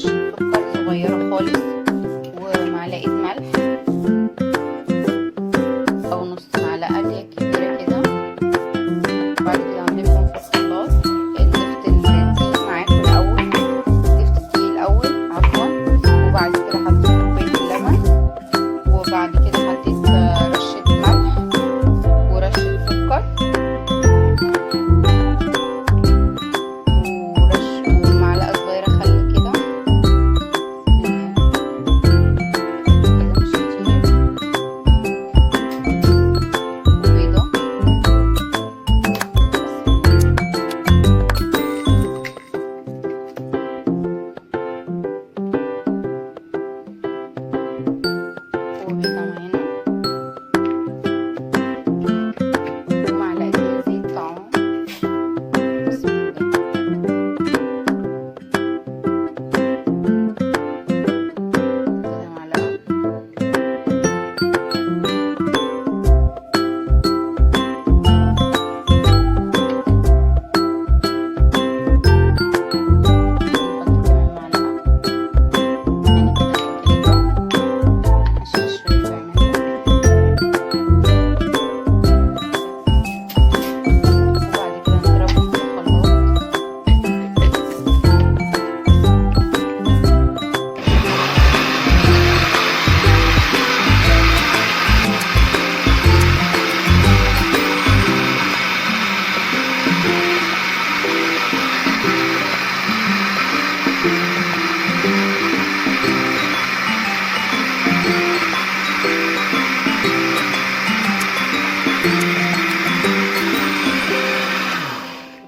ورشة سكر صغيرة خالص، ومعلقة ملح أو نص معلقة اللي هي كبيرة كده. بعد كده هنضيفهم في الخلاط. ضفت الدقيق معاكم الأول، ضفت الدقيق الأول عفوا، وبعد كده حطيت كوباية اللبن، وبعد كده حطيت رشة ملح ورشة سكر ومعلقة صغيرة خل كده مش كتير، وبيضة معانا، ومعلقتين زيت طعام. بسم الله. كده معلقة، ونحط كمان معلقة يعني كده تقريبا عشان شوية منه. وبعد كده نضربهم في الخلاط.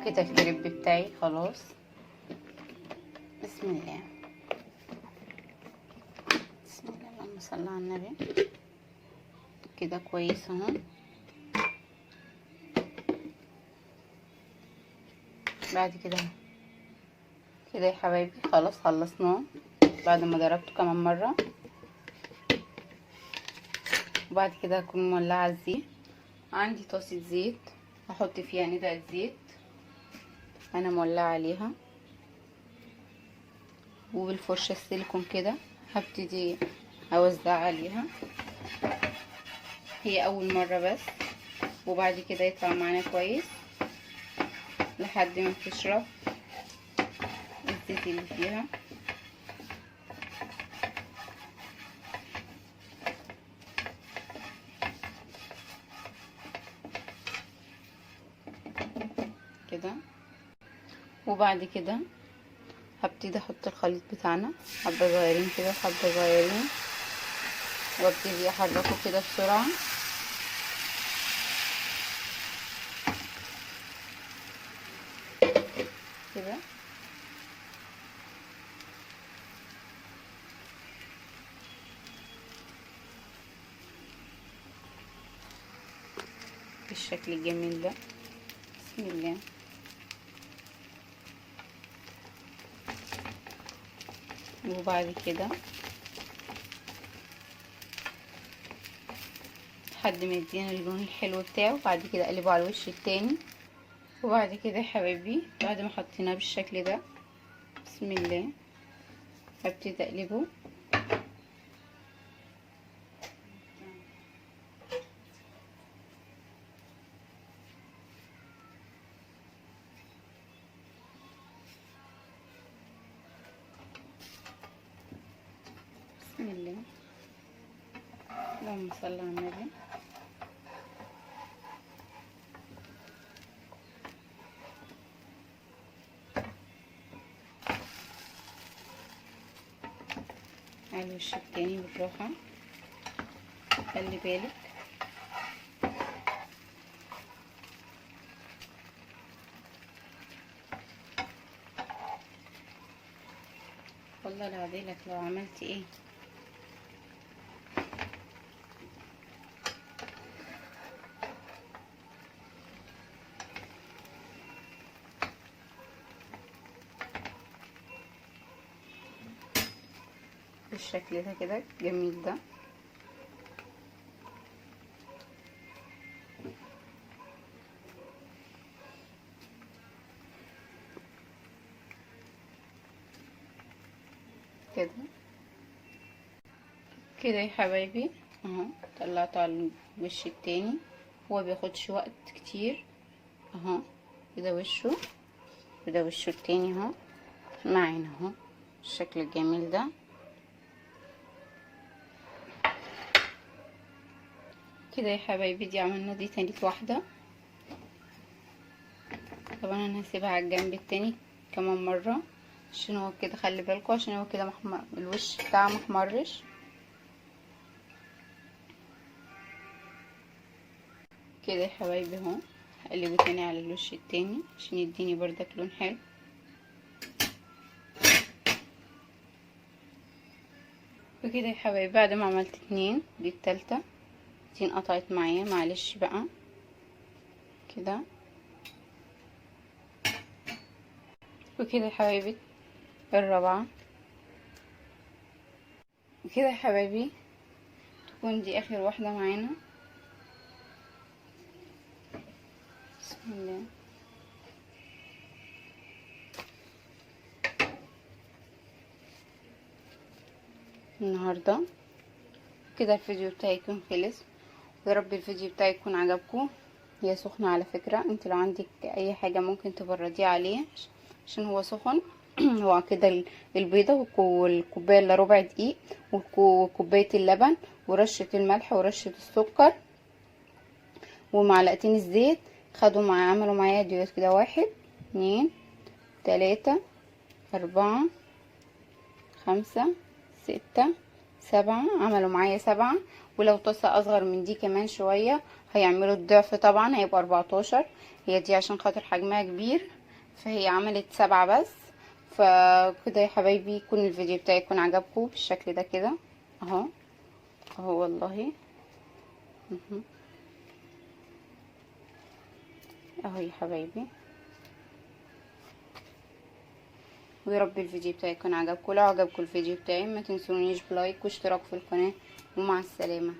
وكده الكريب بتاعي خلاص. بسم الله، بسم الله، اللهم صل على النبي. كده كويس اهو. بعد كده يا حبايبي خلاص خلصناه بعد ما ضربته كمان مرة. وبعد كده هكون مولعة الزيت. عندي طاسة زيت هحط فيها ندعة زيت انا مولعة عليها، وبالفرشة السيليكون كده هبتدي اوزع عليها. هي اول مرة بس، وبعد كده يطلع معانا كويس لحد ما تشرب الزيت اللي فيها. كده. وبعد كده هبتدي احط الخليط بتاعنا حبة صغيرين كده حبة صغيرين، وابتدي احركه كده بسرعة. كده بالشكل الجميل ده. بسم الله. وبعد كده لحد ما يدينا اللون الحلو بتاعه، وبعد كده اقلبه على الوش التاني. وبعد كده يا حبايبي بعد ما حطيناه بالشكل ده، بسم الله، هبتدي اقلبه. بسم الله، اللهم صل على النبي. على الوش التاني بالراحة، خلي بالك. والله العظيم لو عملتي ايه بالشكل ده كده جميل ده. كده كده يا حبايبي اهو. طلعته على الوش التاني، هو بياخدش وقت كتير اهو. كده وشه، كده وشه التاني اهو معانا اهو الشكل الجميل ده. كده يا حبايبي دي عملنا دي تالت واحدة. طبعا انا هسيبها على الجنب التاني كمان مرة عشان هو كده، خلي بالكوا عشان هو كده الوش بتاعه محمرش. كده يا حبايبي اهو هقلبه تاني على الوش التاني عشان يديني بردك لون حلو. وكده يا حبايبي بعد ما عملت اتنين، دي التالتة، دي انقطعت معايا معلش بقى كده. وكده يا حبايبي الرابعة. وكده يا حبايبي تكون دي اخر واحدة معانا. بسم الله. النهاردة كده الفيديو بتاعي يكون خلص، ويا رب الفيديو بتاعي يكون عجبكم. هي سخنة على فكرة، انت لو عندك اي حاجة ممكن تبرديه عليه عشان هو سخن. هو كده البيضة والكوباية الا ربع دقيق وكوباية اللبن ورشة الملح ورشة السكر ومعلقتين الزيت خدوا معايا، عملوا معايا ديوت كده 1 2 3 4 5 6 7، عملوا معايا 7. ولو طاسة اصغر من دي كمان شوية هيعملوا الضعف طبعا، هيبقى 14. هي دي عشان خاطر حجمها كبير فهي عملت 7 بس. فكده يا حبايبي يكون الفيديو بتاعي يكون عجبكم بالشكل ده كده اهو اهو والله اهو يا حبايبي. ويا رب الفيديو بتاعي يكون عجبكم. لو عجبكم الفيديو بتاعي ما تنسونيش بلايك واشتراك في القناة، ومع السلامة.